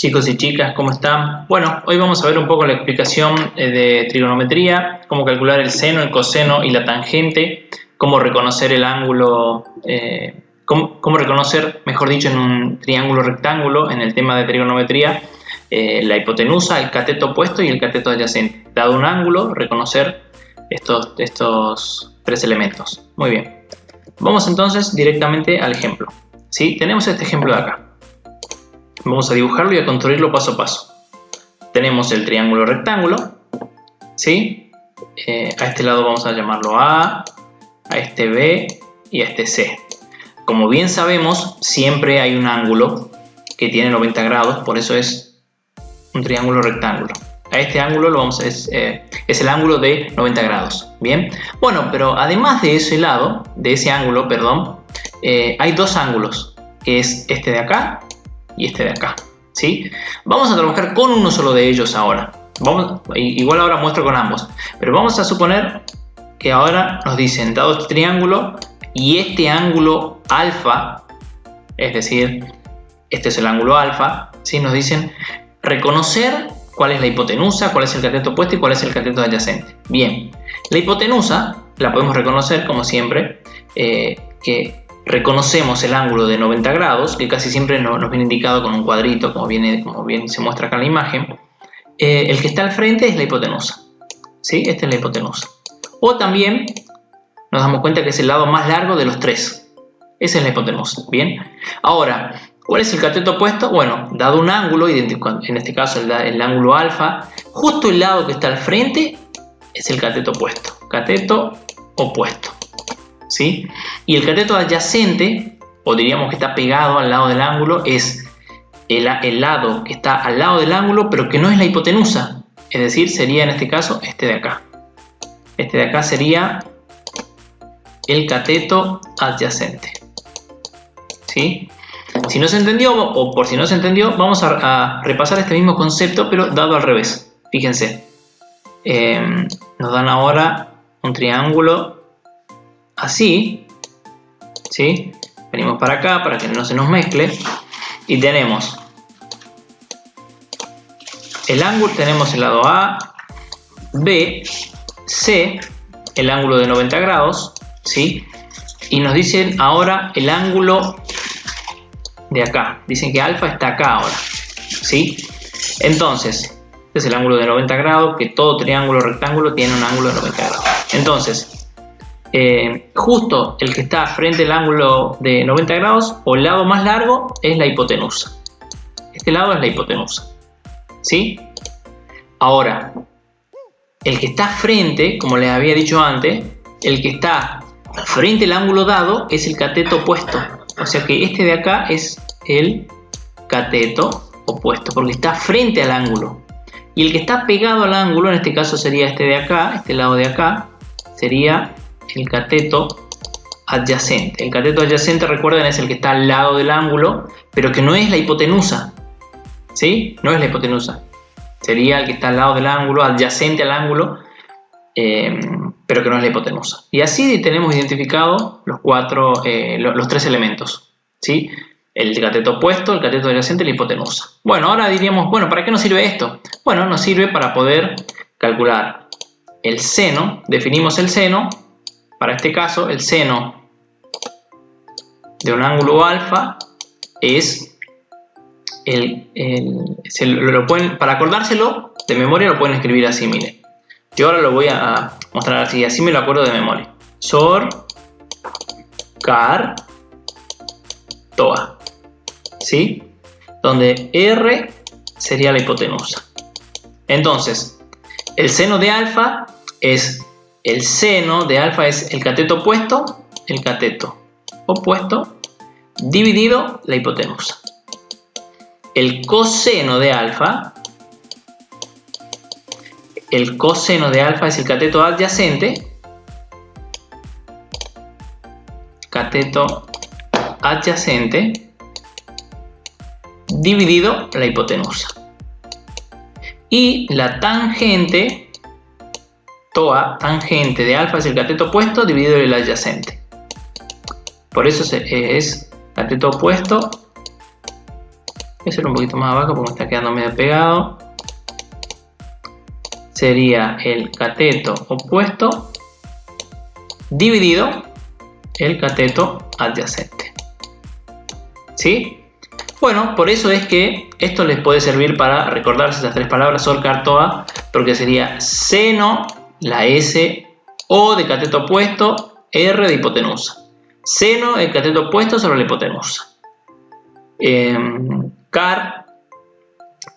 Chicos y chicas, ¿cómo están? Bueno, hoy vamos a ver un poco la explicación de trigonometría, cómo calcular el seno, el coseno y la tangente, cómo reconocer el ángulo, cómo reconocer, mejor dicho, en un triángulo rectángulo, en el tema de trigonometría, la hipotenusa, el cateto opuesto y el cateto adyacente. Dado un ángulo, reconocer estos tres elementos. Muy bien. Vamos entonces directamente al ejemplo. ¿Sí? Tenemos este ejemplo de acá. Vamos a dibujarlo y a construirlo paso a paso. Tenemos el triángulo rectángulo, ¿sí? A este lado vamos a llamarlo A, a este B y a este C. Como bien sabemos, siempre hay un ángulo que tiene 90 grados, por eso es un triángulo rectángulo. A este ángulo es el ángulo de 90 grados. Bien, bueno, pero además de ese ángulo, perdón, hay dos ángulos, que es este de acá y este de acá, ¿sí? Vamos a trabajar con uno solo de ellos ahora. Igual ahora muestro con ambos, pero vamos a suponer que ahora nos dicen, dado este triángulo y este ángulo alfa, es decir, este es el ángulo alfa, ¿sí? Nos dicen reconocer cuál es la hipotenusa, cuál es el cateto opuesto y cuál es el cateto adyacente. Bien, la hipotenusa la podemos reconocer como siempre, que reconocemos el ángulo de 90 grados, que casi siempre nos viene indicado con un cuadrito, como bien se muestra acá en la imagen. El que está al frente es la hipotenusa, ¿sí? Esta es la hipotenusa. O también nos damos cuenta que es el lado más largo de los tres. Esa es la hipotenusa, ¿bien? Ahora, ¿cuál es el cateto opuesto? Bueno, dado un ángulo, en este caso el ángulo alfa, justo el lado que está al frente es el cateto opuesto. Cateto opuesto, ¿sí? Y el cateto adyacente, o diríamos que está pegado al lado del ángulo, es el lado que está al lado del ángulo, pero que no es la hipotenusa. Es decir, sería en este caso este de acá. Este de acá sería el cateto adyacente, ¿sí? Si no se entendió, o por si no se entendió, vamos a repasar este mismo concepto, pero dado al revés. Fíjense, nos dan ahora un triángulo así, ¿sí? Venimos para acá para que no se nos mezcle y tenemos el ángulo, tenemos el lado A, B, C, el ángulo de 90 grados, ¿sí? Y nos dicen ahora el ángulo de acá, dicen que alfa está acá ahora, ¿sí? Entonces, este es el ángulo de 90 grados, que todo triángulo rectángulo tiene un ángulo de 90 grados. Entonces, justo el que está frente al ángulo de 90 grados, o el lado más largo, es la hipotenusa. Este lado es la hipotenusa, ¿sí? Ahora, el que está frente, como les había dicho antes, el que está frente al ángulo dado es el cateto opuesto. O sea que este de acá es el cateto opuesto, porque está frente al ángulo. Y el que está pegado al ángulo, en este caso sería este de acá, este lado de acá, sería el cateto adyacente. El cateto adyacente, recuerden, es el que está al lado del ángulo, pero que no es la hipotenusa, ¿sí? No es la hipotenusa. Sería el que está al lado del ángulo, adyacente al ángulo, pero que no es la hipotenusa. Y así tenemos identificados los tres elementos, ¿sí? El cateto opuesto, el cateto adyacente y la hipotenusa. Bueno, ahora diríamos, bueno, ¿para qué nos sirve esto? Bueno, nos sirve para poder calcular el seno. Definimos el seno. Para este caso, el seno de un ángulo alfa es para acordárselo de memoria lo pueden escribir así, miren. Yo ahora lo voy a mostrar así me lo acuerdo de memoria. Sor, car, toa, ¿sí? Donde R sería la hipotenusa. Entonces, el seno de alfa es el cateto opuesto, dividido la hipotenusa. El coseno de alfa es el cateto adyacente, dividido la hipotenusa. Y la tangente, tangente de alfa es el cateto opuesto dividido el adyacente. Por eso es cateto opuesto Voy a hacerlo un poquito más abajo porque me está quedando medio pegado. Sería el cateto opuesto dividido el cateto adyacente. ¿Sí? Bueno, por eso es que esto les puede servir para recordarse estas tres palabras, Sorcar, TOA, porque sería seno, la S, O de cateto opuesto, R de hipotenusa. Seno, el cateto opuesto sobre la hipotenusa. Car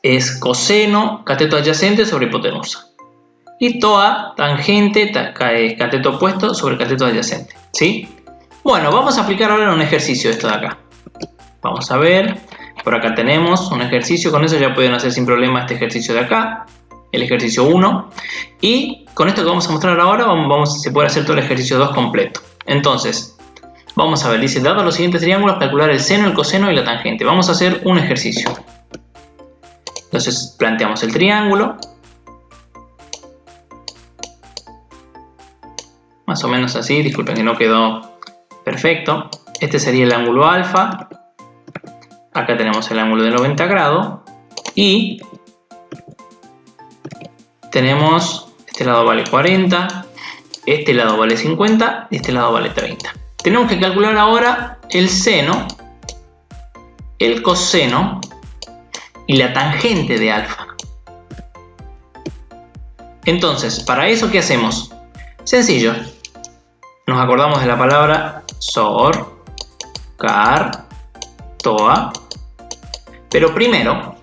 es coseno, cateto adyacente sobre hipotenusa. Y TOA, tangente, cateto opuesto sobre cateto adyacente. ¿Sí? Bueno, vamos a aplicar ahora un ejercicio esto de acá. Vamos a ver, por acá tenemos un ejercicio, con eso ya pueden hacer sin problema este ejercicio de acá, el ejercicio 1. Y con esto que vamos a mostrar ahora, se puede hacer todo el ejercicio 2 completo. Entonces, vamos a ver, dice, dado los siguientes triángulos, calcular el seno, el coseno y la tangente. Vamos a hacer un ejercicio. Entonces, planteamos el triángulo. Más o menos así, disculpen que no quedó perfecto. Este sería el ángulo alfa. Acá tenemos el ángulo de 90 grados. Y tenemos, este lado vale 40, este lado vale 50 y este lado vale 30. Tenemos que calcular ahora el seno, el coseno y la tangente de alfa. Entonces, para eso, ¿qué hacemos? Sencillo. Nos acordamos de la palabra sor, car, toa. Pero primero,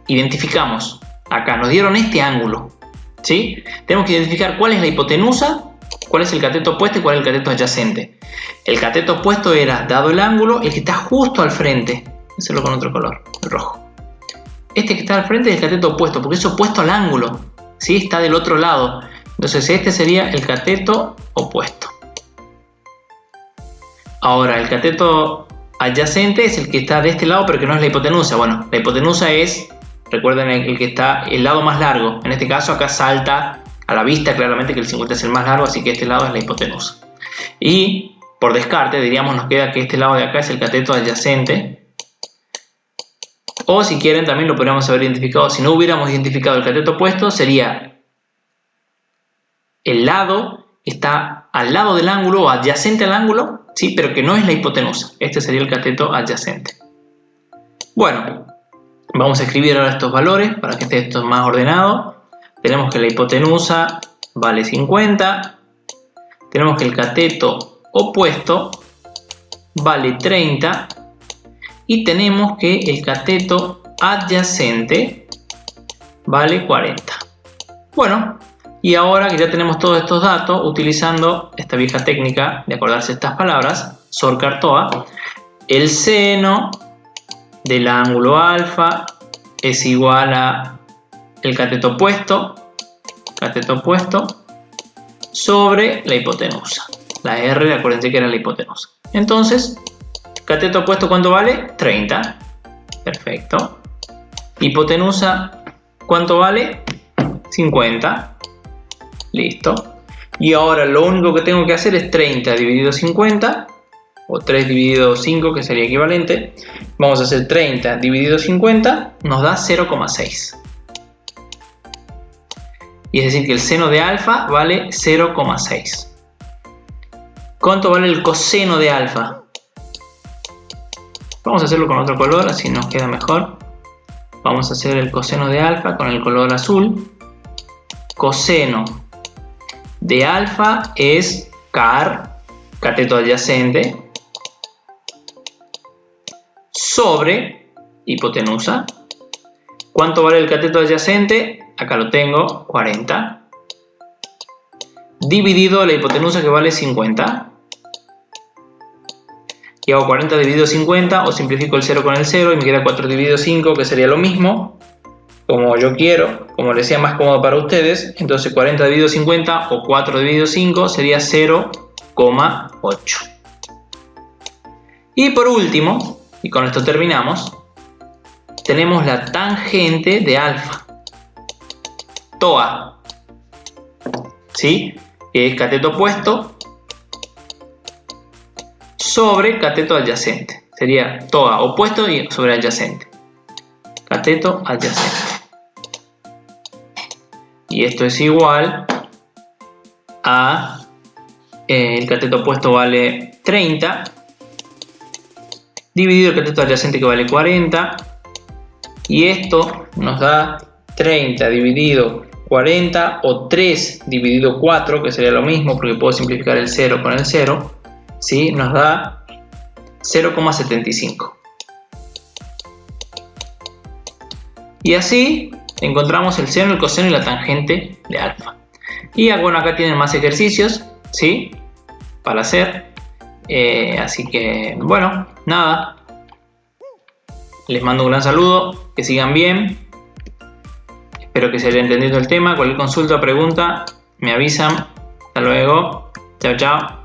identificamos. Acá nos dieron este ángulo. ¿Sí? Tenemos que identificar cuál es la hipotenusa, cuál es el cateto opuesto y cuál es el cateto adyacente. El cateto opuesto era, dado el ángulo, el que está justo al frente. Voy a hacerlo con otro color, el rojo. Este que está al frente es el cateto opuesto, porque es opuesto al ángulo. ¿Sí? Está del otro lado. Entonces este sería el cateto opuesto. Ahora, el cateto adyacente es el que está de este lado, pero que no es la hipotenusa. Bueno, la hipotenusa es, recuerden, el que está el lado más largo. En este caso acá salta a la vista claramente que el 50 es el más largo, así que este lado es la hipotenusa. Y por descarte diríamos nos queda que este lado de acá es el cateto adyacente. O si quieren también lo podríamos haber identificado, si no hubiéramos identificado el cateto opuesto, sería el lado que está al lado del ángulo o adyacente al ángulo, ¿sí? Pero que no es la hipotenusa. Este sería el cateto adyacente. Bueno, vamos a escribir ahora estos valores para que esté esto más ordenado. Tenemos que la hipotenusa vale 50. Tenemos que el cateto opuesto vale 30. Y tenemos que el cateto adyacente vale 40. Bueno, y ahora que ya tenemos todos estos datos, utilizando esta vieja técnica de acordarse estas palabras, Sorcar, TOA, el seno del ángulo alfa es igual a el cateto opuesto sobre la hipotenusa. La R, acuérdense que era la hipotenusa. Entonces, cateto opuesto, ¿cuánto vale? 30. Perfecto. Hipotenusa, ¿cuánto vale? 50. Listo. Y ahora lo único que tengo que hacer es 30 dividido 50, o 3 dividido 5, que sería equivalente. Vamos a hacer 30 dividido 50, nos da 0,6. Y es decir que el seno de alfa vale 0,6. ¿Cuánto vale el coseno de alfa? Vamos a hacerlo con otro color, así nos queda mejor. Vamos a hacer el coseno de alfa con el color azul. Coseno de alfa es car, cateto adyacente, sobre hipotenusa. ¿Cuánto vale el cateto adyacente? Acá lo tengo, 40. Dividido la hipotenusa, que vale 50. Y hago 40 dividido 50, o simplifico el 0 con el 0 y me queda 4 dividido 5, que sería lo mismo, como yo quiero, como les sea más cómodo para ustedes. Entonces 40 dividido 50 o 4 dividido 5 sería 0,8. Y por último, y con esto terminamos, tenemos la tangente de alfa, TOA, ¿sí? Que es cateto opuesto sobre cateto adyacente. Sería TOA opuesto y sobre adyacente. cateto adyacente. Y esto es igual a el cateto opuesto vale 30 dividido el cateto adyacente que vale 40, y esto nos da 30 dividido 40 o 3 dividido 4, que sería lo mismo porque puedo simplificar el 0 con el 0, ¿sí? Nos da 0,75. Y así encontramos el seno, el coseno y la tangente de alfa. Y bueno, acá tienen más ejercicios, ¿sí? Para hacer. Así que, bueno, nada. Les mando un gran saludo, que sigan bien. Espero que se haya entendido el tema. Cualquier consulta o pregunta, me avisan. Hasta luego. Chao, chao.